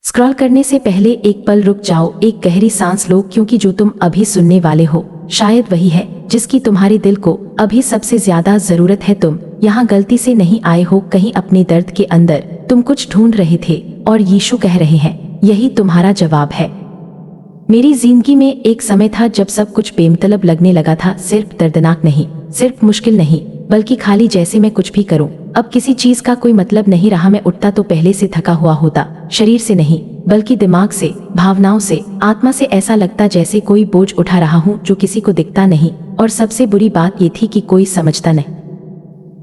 Scroll करने से पहले एक पल रुक जाओ, एक गहरी सांस लो, क्योंकि जो तुम अभी सुनने वाले हो शायद वही है जिसकी तुम्हारे दिल को अभी सबसे ज्यादा जरूरत है। तुम यहाँ गलती से नहीं आए हो, कहीं अपने दर्द के अंदर तुम कुछ ढूंढ रहे थे और यीशु कह रहे हैं यही तुम्हारा जवाब है। मेरी जिंदगी में एक समय था जब सब कुछ बेमतलब लगने लगा था, सिर्फ दर्दनाक नहीं, सिर्फ मुश्किल नहीं, बल्कि खाली, जैसे मैं कुछ भी करूं अब किसी चीज का कोई मतलब नहीं रहा। मैं उठता तो पहले से थका हुआ होता, शरीर से नहीं बल्कि दिमाग से, भावनाओं से, आत्मा से। ऐसा लगता जैसे कोई बोझ उठा रहा हूं जो किसी को दिखता नहीं, और सबसे बुरी बात ये थी कि कोई समझता नहीं।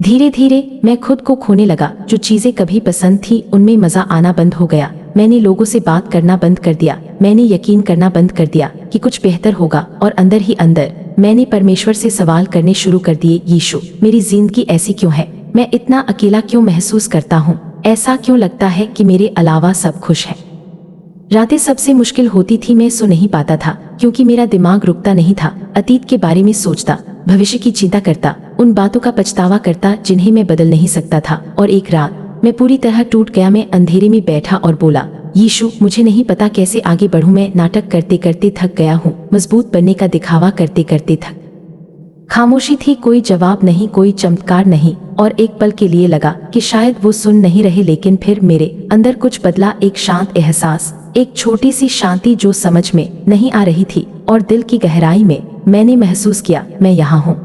धीरे धीरे मैं खुद को खोने लगा। जो चीजें कभी पसंद थी उनमें मजा आना बंद हो गया। मैंने लोगों से बात करना बंद कर दिया, मैंने यकीन करना बंद कर दिया कि कुछ बेहतर होगा, और अंदर ही अंदर मैंने परमेश्वर से सवाल करने शुरू कर दिए, यीशु मेरी जिंदगी ऐसी क्यों है? मैं इतना अकेला क्यों महसूस करता हूँ? ऐसा क्यों लगता है कि मेरे अलावा सब खुश है? रातें सबसे मुश्किल होती थी, मैं सो नहीं पाता था क्योंकि मेरा दिमाग रुकता नहीं था। अतीत के बारे में सोचता, भविष्य की चिंता करता, उन बातों का पछतावा करता जिन्हें मैं बदल नहीं सकता था। और एक रात मैं पूरी तरह टूट गया। मैं अंधेरे में बैठा और बोला, यीशु मुझे नहीं पता कैसे आगे बढ़ूं। मैं नाटक करते करते थक गया हूँ, मजबूत बनने का दिखावा करते करते थक। खामोशी थी, कोई जवाब नहीं, कोई चमत्कार नहीं। और एक पल के लिए लगा कि शायद वो सुन नहीं रहे, लेकिन फिर मेरे अंदर कुछ बदला। एक शांत एहसास, एक छोटी सी शांति जो समझ में नहीं आ रही थी, और दिल की गहराई में मैंने महसूस किया मैं यहाँ हूँ।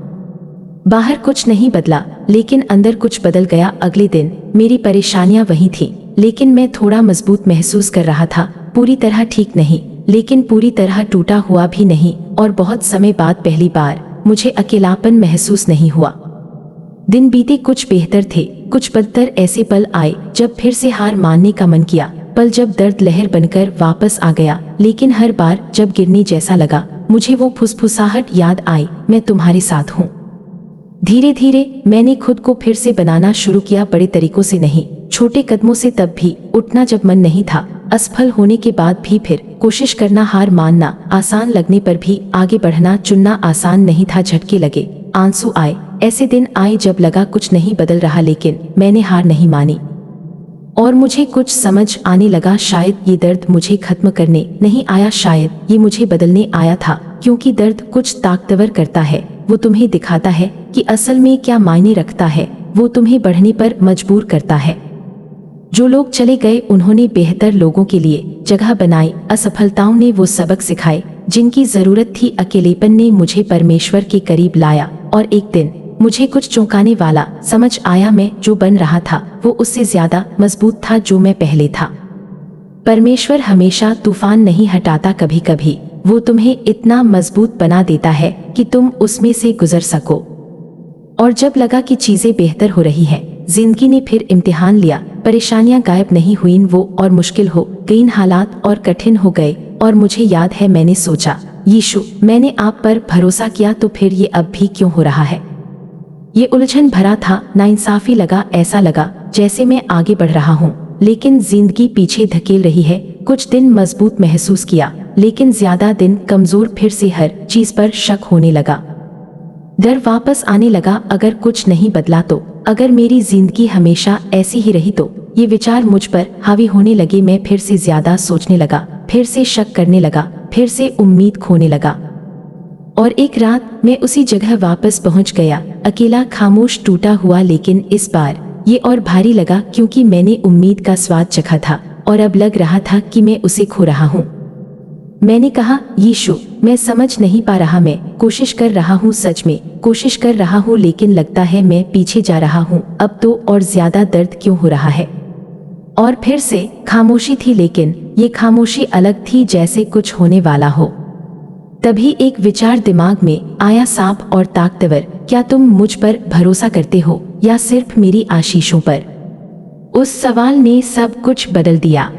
बाहर कुछ नहीं बदला, लेकिन अंदर कुछ बदल गया। अगले दिन मेरी परेशानियां वही थी, लेकिन मैं थोड़ा मजबूत महसूस कर रहा था। पूरी तरह ठीक नहीं, लेकिन पूरी तरह टूटा हुआ भी नहीं। और बहुत समय बाद पहली बार मुझे अकेलापन महसूस नहीं हुआ। दिन बीते, कुछ बेहतर थे, कुछ बदतर। ऐसे पल आए जब फिर से हार मानने का मन किया, पल जब दर्द लहर बनकर वापस आ गया। लेकिन हर बार जब गिरने जैसा लगा, मुझे वो फुसफुसाहट याद आई, मैं तुम्हारे साथ हूँ। धीरे धीरे मैंने खुद को फिर से बनाना शुरू किया, बड़े तरीकों से नहीं, छोटे कदमों से। तब भी उठना जब मन नहीं था, असफल होने के बाद भी फिर कोशिश करना, हार मानना आसान लगने पर भी आगे बढ़ना। चुनना आसान नहीं था, झटके लगे, आंसू आए। ऐसे दिन आए जब लगा कुछ नहीं बदल रहा, लेकिन मैंने हार नहीं मानी। और मुझे कुछ समझ आने लगा, शायद ये दर्द मुझे खत्म करने नहीं आया, शायद ये मुझे बदलने आया था। क्योंकि दर्द कुछ ताकतवर करता है, वो तुम्हें दिखाता है कि असल में क्या मायने रखता है। वो तुम्हें बढ़ने पर मजबूर करता है। जो लोग चले गए उन्होंने बेहतर लोगों के लिए जगह बनाई। असफलताओं ने वो सबक सिखाए जिनकी जरूरत थी। अकेलेपन ने मुझे परमेश्वर के करीब लाया। और एक दिन मुझे कुछ चौंकाने वाला समझ आया, मैं जो बन रहा था वो उससे ज्यादा मजबूत था जो मैं पहले था। परमेश्वर हमेशा तूफान नहीं हटाता, कभी कभी वो तुम्हें इतना मजबूत बना देता है कि तुम उसमें से गुजर सको। और जब लगा कि चीजें बेहतर हो रही है, जिंदगी ने फिर इम्तिहान लिया। परेशानियां गायब नहीं हुई, वो और मुश्किल हो गई, हालात और कठिन हो गए। और मुझे याद है मैंने सोचा, यीशु मैंने आप पर भरोसा किया, तो फिर ये अब भी क्यों हो रहा है? ये उलझन भरा था, नाइंसाफी लगा। ऐसा लगा जैसे मैं आगे बढ़ रहा हूँ लेकिन जिंदगी पीछे धकेल रही है। कुछ दिन मजबूत महसूस किया, लेकिन ज्यादा दिन कमजोर। फिर से हर चीज पर शक होने लगा, डर वापस आने लगा। अगर कुछ नहीं बदला तो, अगर मेरी जिंदगी हमेशा ऐसी ही रही तो, ये विचार मुझ पर हावी होने लगे। मैं फिर से ज्यादा सोचने लगा, फिर से शक करने लगा, फिर से उम्मीद खोने लगा। और एक रात मैं उसी जगह वापस पहुंच गया, अकेला, खामोश, टूटा हुआ। लेकिन इस बार ये और भारी लगा, क्योंकि मैंने उम्मीद का स्वाद चखा था और अब लग रहा था कि मैं उसे खो रहा हूँ। मैंने कहा, यीशु मैं समझ नहीं पा रहा, मैं कोशिश कर रहा हूँ, सच में कोशिश कर रहा हूँ, लेकिन लगता है मैं पीछे जा रहा हूँ। अब तो और ज्यादा दर्द क्यों हो रहा है? और फिर से खामोशी थी, लेकिन ये खामोशी अलग थी, जैसे कुछ होने वाला हो। तभी एक विचार दिमाग में आया, सांप और ताकतवर, क्या तुम मुझ पर भरोसा करते हो या सिर्फ मेरी आशीषों पर? उस सवाल ने सब कुछ बदल दिया,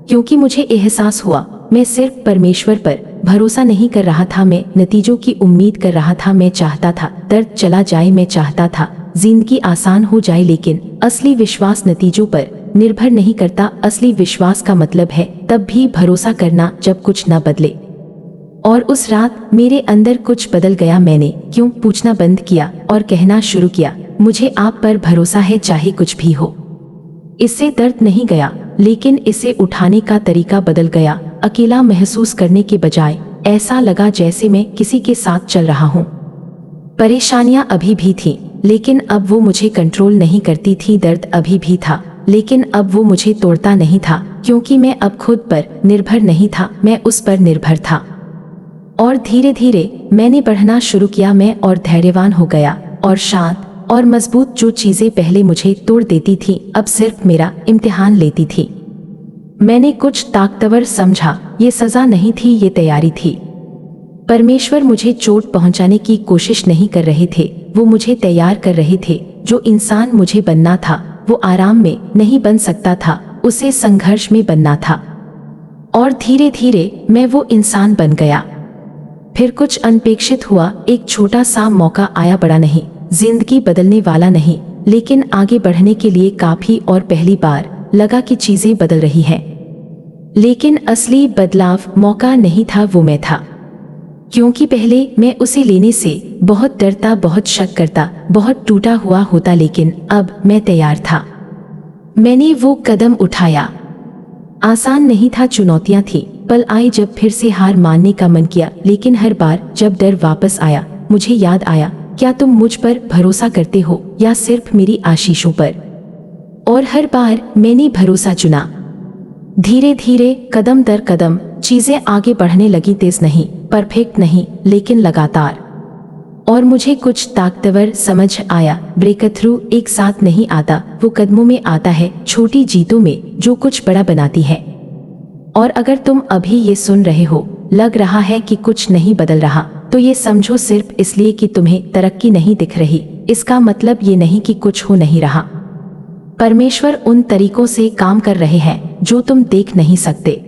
क्योंकि मुझे एहसास हुआ मैं सिर्फ परमेश्वर पर भरोसा नहीं कर रहा था, मैं नतीजों की उम्मीद कर रहा था। मैं चाहता था दर्द चला जाए, मैं चाहता था जिंदगी आसान हो जाए, लेकिन असली विश्वास नतीजों पर निर्भर नहीं करता। असली विश्वास का मतलब है तब भी भरोसा करना जब कुछ न बदले। और उस रात मेरे अंदर कुछ बदल गया। मैंने क्यों पूछना बंद किया और कहना शुरू किया, मुझे आप पर भरोसा है, चाहे कुछ भी हो। इससे दर्द नहीं गया, लेकिन इसे उठाने का तरीका बदल गया। अकेला महसूस करने के बजाय ऐसा लगा जैसे मैं किसी के साथ चल रहा हूँ। परेशानियां अभी भी थी, लेकिन अब वो मुझे कंट्रोल नहीं करती थी। दर्द अभी भी था, लेकिन अब वो मुझे तोड़ता नहीं था, क्योंकि मैं अब खुद पर निर्भर नहीं था, मैं उस पर निर्भर था। और धीरे धीरे मैंने बढ़ना शुरू किया। मैं और धैर्यवान हो गया, और शांत और मजबूत। जो चीजें पहले मुझे तोड़ देती थी अब सिर्फ मेरा इम्तिहान लेती थी। मैंने कुछ ताकतवर समझा, ये सजा नहीं थी, ये तैयारी थी। परमेश्वर मुझे चोट पहुंचाने की कोशिश नहीं कर रहे थे, वो मुझे तैयार कर रहे थे। जो इंसान मुझे बनना था वो आराम में नहीं बन सकता था, उसे संघर्ष में बनना था। और धीरे धीरे मैं वो इंसान बन गया। फिर कुछ अनपेक्षित हुआ। एक छोटा सा मौका आया, बड़ा नहीं, जिंदगी बदलने वाला नहीं, लेकिन आगे बढ़ने के लिए काफी। और पहली बार लगा कि चीजें बदल रही हैं। लेकिन असली बदलाव मौका नहीं था, वो मैं था। क्योंकि पहले मैं उसे लेने से बहुत डरता, बहुत शक करता, बहुत टूटा हुआ होता, लेकिन अब मैं तैयार था। मैंने वो कदम उठाया। आसान नहीं था, चुनौतियां थी, पल आए जब फिर से हार मानने का मन किया। लेकिन हर बार जब डर वापस आया, मुझे याद आया, क्या तुम मुझ पर भरोसा करते हो या सिर्फ मेरी आशीषों पर? और हर बार मैंने भरोसा चुना। धीरे धीरे, कदम दर कदम चीजें आगे बढ़ने लगी। तेज नहीं, परफेक्ट नहीं, लेकिन लगातार। और मुझे कुछ ताकतवर समझ आया। ब्रेक थ्रू एक साथ नहीं आता, वो कदमों में आता है, छोटी जीतों में जो कुछ बड़ा बनाती है। और अगर तुम अभी ये सुन रहे हो, लग रहा है कि कुछ नहीं बदल रहा, तो ये समझो सिर्फ इसलिए कि तुम्हें तरक्की नहीं दिख रही, इसका मतलब ये नहीं कि कुछ हो नहीं रहा। परमेश्वर उन तरीकों से काम कर रहे हैं जो तुम देख नहीं सकते।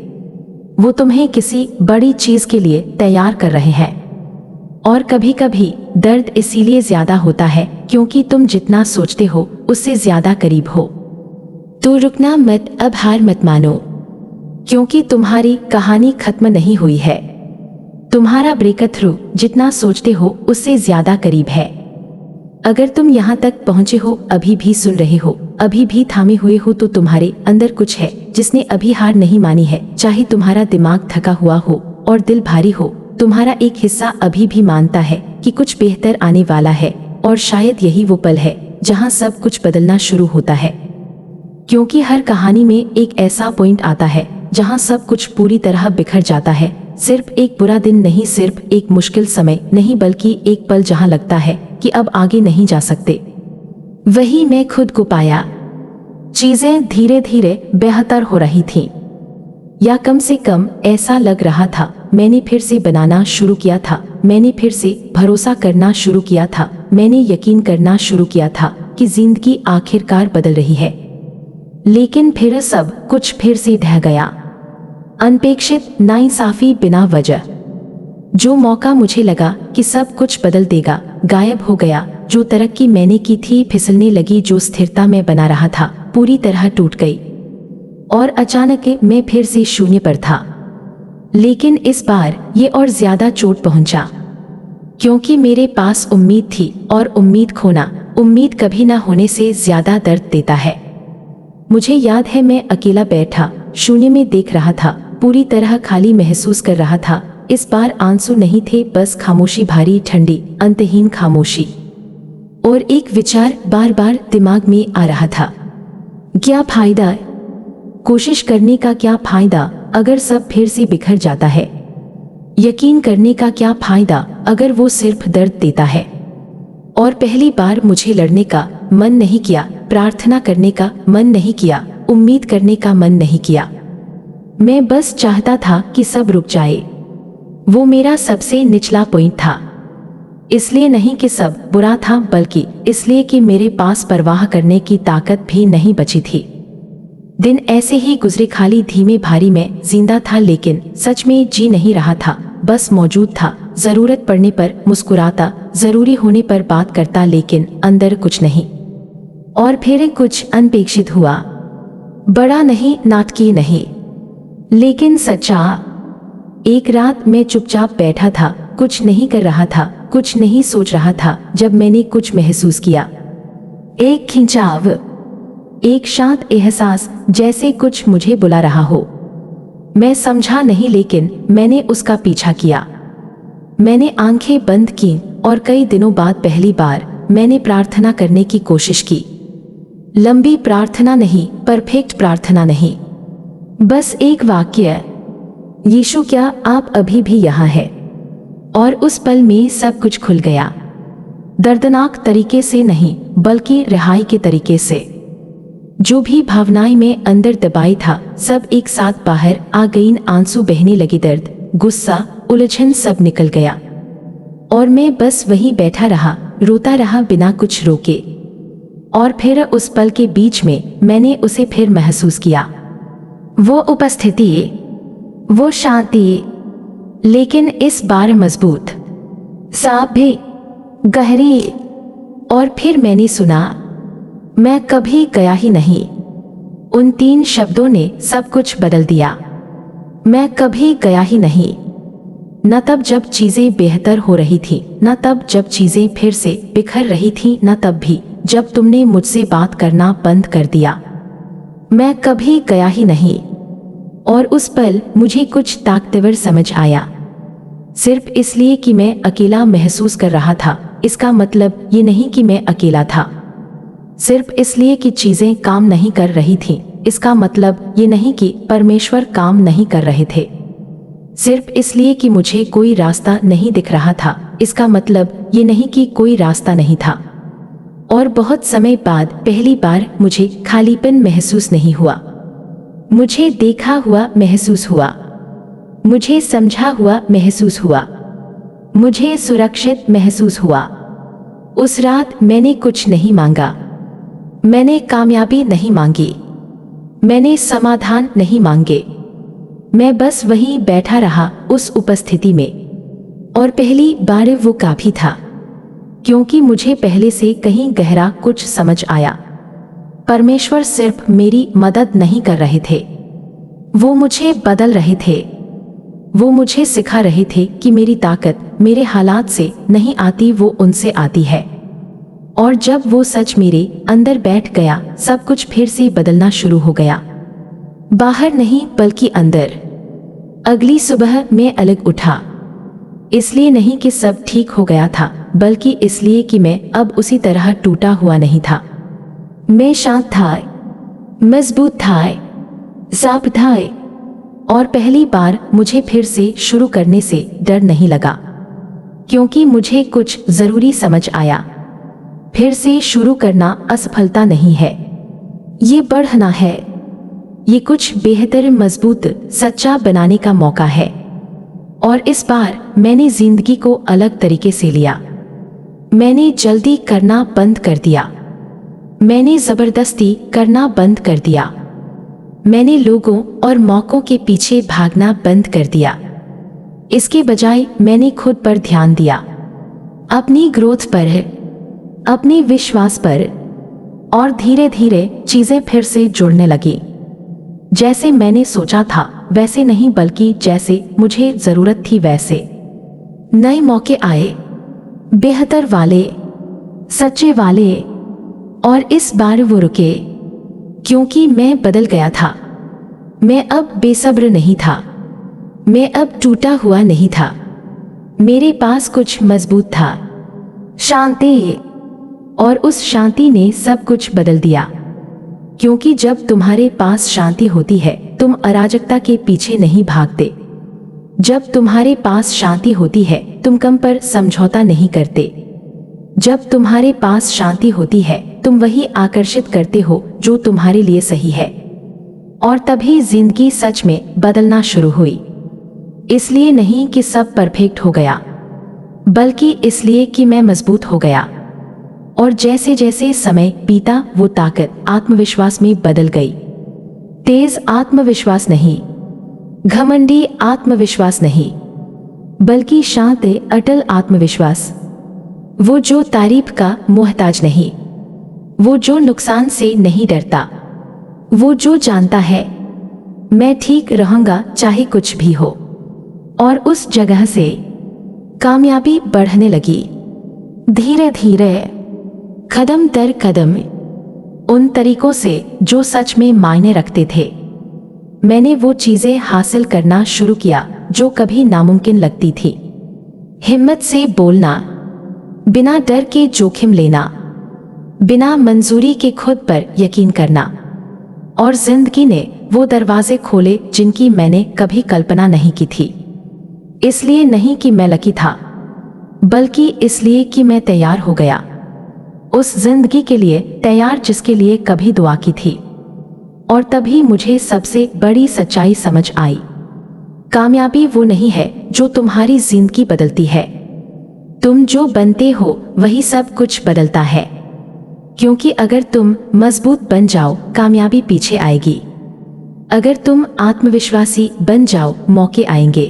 वो तुम्हें किसी बड़ी चीज के लिए तैयार कर रहे हैं। और कभी कभी दर्द इसीलिए ज्यादा होता है क्योंकि तुम जितना सोचते हो उससे ज्यादा करीब हो। तो रुकना मत, अब हार मत मानो, क्योंकि तुम्हारी कहानी खत्म नहीं हुई है। तुम्हारा ब्रेक थ्रू जितना सोचते हो उससे ज्यादा करीब है। अगर तुम यहाँ तक पहुँचे हो, अभी भी सुन रहे हो, अभी भी थामे हुए हो, तो तुम्हारे अंदर कुछ है जिसने अभी हार नहीं मानी है। चाहे तुम्हारा दिमाग थका हुआ हो और दिल भारी हो, तुम्हारा एक हिस्सा अभी भी मानता है कि कुछ बेहतर आने वाला है। और शायद यही वो पल है जहाँ सब कुछ बदलना शुरू होता है। क्योंकि हर कहानी में एक ऐसा पॉइंट आता है जहाँ सब कुछ पूरी तरह बिखर जाता है। सिर्फ एक बुरा दिन नहीं, सिर्फ एक मुश्किल समय नहीं, बल्कि एक पल जहाँ लगता है कि अब आगे नहीं जा सकते। वही मैं खुद को पाया। चीजें धीरे धीरे बेहतर हो रही थीं, या कम से कम ऐसा लग रहा था। मैंने फिर से बनाना शुरू किया था, मैंने फिर से भरोसा करना शुरू किया था, मैंने यकीन करना शुरू किया था कि जिंदगी आखिरकार बदल रही है। लेकिन फिर सब कुछ फिर से ढह गया। अनपेक्षित, नाइंसाफी, बिना वजह। जो मौका मुझे लगा कि सब कुछ बदल देगा, गायब हो गया। जो तरक्की मैंने की थी फिसलने लगी, जो स्थिरता मैं बना रहा था पूरी तरह टूट गई। और अचानक मैं फिर से शून्य पर था। लेकिन इस बार ये और ज्यादा चोट पहुंचा, क्योंकि मेरे पास उम्मीद थी, और उम्मीद खोना, उम्मीद कभी ना होने से ज्यादा दर्द देता है। मुझे याद है, मैं अकेला बैठा शून्य में देख रहा था, पूरी तरह खाली महसूस कर रहा था। इस बार आंसू नहीं थे, बस खामोशी, भारी, ठंडी, अंतहीन खामोशी। और एक विचार बार बार दिमाग में आ रहा था, क्या फायदा कोशिश करने का, क्या फायदा अगर सब फिर से बिखर जाता है? यकीन करने का क्या फायदा अगर वो सिर्फ दर्द देता है? और पहली बार मुझे लड़ने का मन नहीं किया, प्रार्थना करने का मन नहीं किया, उम्मीद करने का मन नहीं किया। मैं बस चाहता था कि सब रुक जाए। वो मेरा सबसे निचला पॉइंट था। इसलिए नहीं कि सब बुरा था, बल्कि इसलिए कि मेरे पास परवाह करने की ताकत भी नहीं बची थी। दिन ऐसे ही गुजरे, खाली, धीमे, भारी। मैं जिंदा था, लेकिन सच में जी नहीं रहा था, बस मौजूद था। जरूरत पड़ने पर मुस्कुराता, जरूरी होने पर बात करता, लेकिन अंदर कुछ नहीं। और फिर कुछ अनपेक्षित हुआ, बड़ा नहीं, नाटकीय नहीं, लेकिन सच्चा। एक रात मैं चुपचाप बैठा था, कुछ नहीं कर रहा था, कुछ नहीं सोच रहा था, जब मैंने कुछ महसूस किया। एक खिंचाव, एक शांत एहसास, जैसे कुछ मुझे बुला रहा हो। मैं समझा नहीं, लेकिन मैंने उसका पीछा किया। मैंने आंखें बंद की और कई दिनों बाद पहली बार मैंने प्रार्थना करने की कोशिश की। लंबी प्रार्थना नहीं, परफेक्ट प्रार्थना नहीं, बस एक वाक्य, यीशु क्या आप अभी भी यहाँ हैं? और उस पल में सब कुछ खुल गया। दर्दनाक तरीके से नहीं, बल्कि रिहाई के तरीके से। जो भी भावनाएं मैं अंदर दबाई था, सब एक साथ बाहर आ गईं। आंसू बहने लगे, दर्द, गुस्सा, उलझन सब निकल गया। और मैं बस वहीं बैठा रहा, रोता रहा बिना कुछ रोके। और फिर उस पल के बीच में मैंने उसे फिर महसूस किया। वो उपस्थिति, वो शांति, लेकिन इस बार मजबूत, साफ भी, गहरी। और फिर मैंने सुना, मैं कभी गया ही नहीं। उन 3 शब्दों ने सब कुछ बदल दिया। मैं कभी गया ही नहीं। न तब जब चीजें बेहतर हो रही थी, न तब जब चीजें फिर से बिखर रही थी, न तब भी जब तुमने मुझसे बात करना बंद कर दिया। मैं कभी गया ही नहीं। और उस पल मुझे कुछ ताकतवर समझ आया। सिर्फ इसलिए कि मैं अकेला महसूस कर रहा था, इसका मतलब ये नहीं कि मैं अकेला था। सिर्फ इसलिए कि चीजें काम नहीं कर रही थीं, इसका मतलब ये नहीं कि परमेश्वर काम नहीं कर रहे थे। सिर्फ इसलिए कि मुझे कोई रास्ता नहीं दिख रहा था, इसका मतलब ये नहीं कि कोई रास्ता नहीं था। और बहुत समय बाद पहली बार मुझे खालीपन महसूस नहीं हुआ। मुझे देखा हुआ महसूस हुआ, मुझे समझा हुआ महसूस हुआ, मुझे सुरक्षित महसूस हुआ। उस रात मैंने कुछ नहीं मांगा। मैंने कामयाबी नहीं मांगी, मैंने समाधान नहीं मांगे। मैं बस वहीं बैठा रहा, उस उपस्थिति में। और पहली बार वो काफी था, क्योंकि मुझे पहले से कहीं गहरा कुछ समझ आया। परमेश्वर सिर्फ मेरी मदद नहीं कर रहे थे, वो मुझे बदल रहे थे। वो मुझे सिखा रहे थे कि मेरी ताकत मेरे हालात से नहीं आती, वो उनसे आती है। और जब वो सच मेरे अंदर बैठ गया, सब कुछ फिर से बदलना शुरू हो गया। बाहर नहीं, बल्कि अंदर। अगली सुबह मैं अलग उठा, इसलिए नहीं कि सब ठीक हो गया था, बल्कि इसलिए कि मैं अब उसी तरह टूटा हुआ नहीं था। मैं शांत था, मजबूत था, साफ था। और पहली बार मुझे फिर से शुरू करने से डर नहीं लगा, क्योंकि मुझे कुछ जरूरी समझ आया। फिर से शुरू करना असफलता नहीं है, ये बढ़ना है। ये कुछ बेहतर, मजबूत, सच्चा बनाने का मौका है। और इस बार मैंने जिंदगी को अलग तरीके से लिया। मैंने जल्दी करना बंद कर दिया, मैंने जबरदस्ती करना बंद कर दिया, मैंने लोगों और मौकों के पीछे भागना बंद कर दिया। इसके बजाय मैंने खुद पर ध्यान दिया, अपनी ग्रोथ पर, अपने विश्वास पर। और धीरे धीरे चीजें फिर से जुड़ने लगी। जैसे मैंने सोचा था वैसे नहीं, बल्कि जैसे मुझे जरूरत थी वैसे। नए मौके आए, बेहतर वाले, सच्चे वाले। और इस बार वो रुके, क्योंकि मैं बदल गया था। मैं अब बेसब्र नहीं था, मैं अब टूटा हुआ नहीं था। मेरे पास कुछ मजबूत था, शांति। और उस शांति ने सब कुछ बदल दिया। क्योंकि जब तुम्हारे पास शांति होती है, तुम अराजकता के पीछे नहीं भागते। जब तुम्हारे पास शांति होती है, तुम कम पर समझौता नहीं करते। जब तुम्हारे पास शांति होती है, तुम वही आकर्षित करते हो जो तुम्हारे लिए सही है। और तभी जिंदगी सच में बदलना शुरू हुई। इसलिए नहीं कि सब परफेक्ट हो गया, बल्कि इसलिए कि मैं मजबूत हो गया। और जैसे जैसे समय बीता, वो ताकत आत्मविश्वास में बदल गई। तेज आत्मविश्वास नहीं, घमंडी आत्मविश्वास नहीं, बल्कि शांत अटल आत्मविश्वास। वो जो तारीफ का मोहताज नहीं, वो जो नुकसान से नहीं डरता, वो जो जानता है मैं ठीक रहूंगा चाहे कुछ भी हो। और उस जगह से कामयाबी बढ़ने लगी, धीरे धीरे, कदम दर कदम। उन तरीकों से जो सच में मायने रखते थे। मैंने वो चीजें हासिल करना शुरू किया जो कभी नामुमकिन लगती थी। हिम्मत से बोलना, बिना डर के जोखिम लेना, बिना मंजूरी के खुद पर यकीन करना। और जिंदगी ने वो दरवाजे खोले जिनकी मैंने कभी कल्पना नहीं की थी। इसलिए नहीं कि मैं लकी था, बल्कि इसलिए कि मैं तैयार हो गया, उस जिंदगी के लिए तैयार जिसके लिए कभी दुआ की थी। और तभी मुझे सबसे बड़ी सच्चाई समझ आई। कामयाबी वो नहीं है जो तुम्हारी जिंदगी बदलती है, तुम जो बनते हो वही सब कुछ बदलता है। क्योंकि अगर तुम मजबूत बन जाओ, कामयाबी पीछे आएगी। अगर तुम आत्मविश्वासी बन जाओ, मौके आएंगे।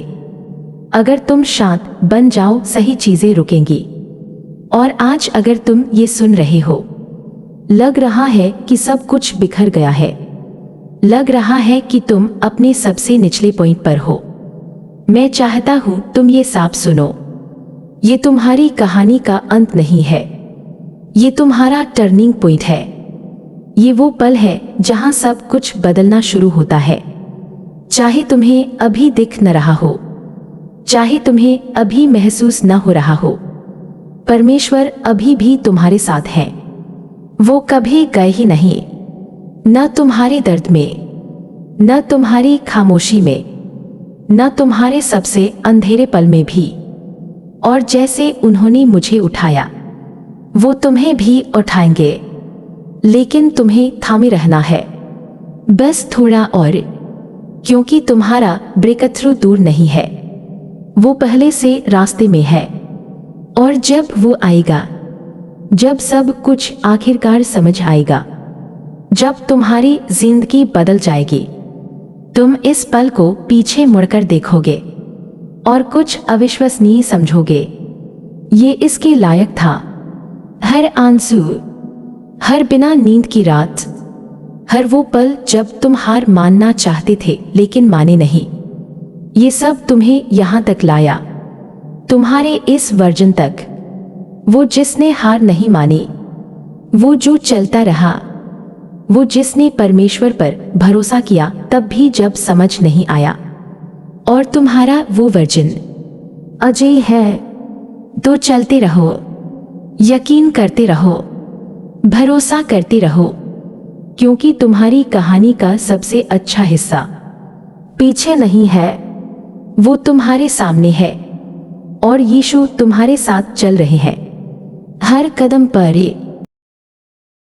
अगर तुम शांत बन जाओ, सही चीजें रुकेंगी। और आज अगर तुम ये सुन रहे हो, लग रहा है कि सब कुछ बिखर गया है, लग रहा है कि तुम अपने सबसे निचले पॉइंट पर हो, मैं चाहता हूं तुम ये साफ सुनो। ये तुम्हारी कहानी का अंत नहीं है, ये तुम्हारा टर्निंग पॉइंट है। ये वो पल है जहां सब कुछ बदलना शुरू होता है। चाहे तुम्हें अभी दिख न रहा हो, चाहे तुम्हें अभी महसूस न हो रहा हो, परमेश्वर अभी भी तुम्हारे साथ है। वो कभी गए ही नहीं, न तुम्हारे दर्द में, न तुम्हारी खामोशी में, न तुम्हारे सबसे अंधेरे पल में भी। और जैसे उन्होंने मुझे उठाया, वो तुम्हें भी उठाएंगे। लेकिन तुम्हें थामे रहना है, बस थोड़ा और, क्योंकि तुम्हारा ब्रेकथ्रू दूर नहीं है, वो पहले से रास्ते में है। और जब वो आएगा, जब सब कुछ आखिरकार समझ आएगा, जब तुम्हारी जिंदगी बदल जाएगी, तुम इस पल को पीछे मुड़कर देखोगे और कुछ अविश्वसनीय समझोगे। ये इसके लायक था। हर आंसू, हर बिना नींद की रात, हर वो पल जब तुम हार मानना चाहते थे लेकिन माने नहीं, ये सब तुम्हें यहां तक लाया, तुम्हारे इस वर्जन तक। वो जिसने हार नहीं मानी, वो जो चलता रहा, वो जिसने परमेश्वर पर भरोसा किया तब भी जब समझ नहीं आया। और तुम्हारा वो वर्जन अजय है। तो चलते रहो, यकीन करते रहो, भरोसा करते रहो, क्योंकि तुम्हारी कहानी का सबसे अच्छा हिस्सा पीछे नहीं है, वो तुम्हारे सामने है। और यीशु तुम्हारे साथ चल रहे हैं, हर कदम पर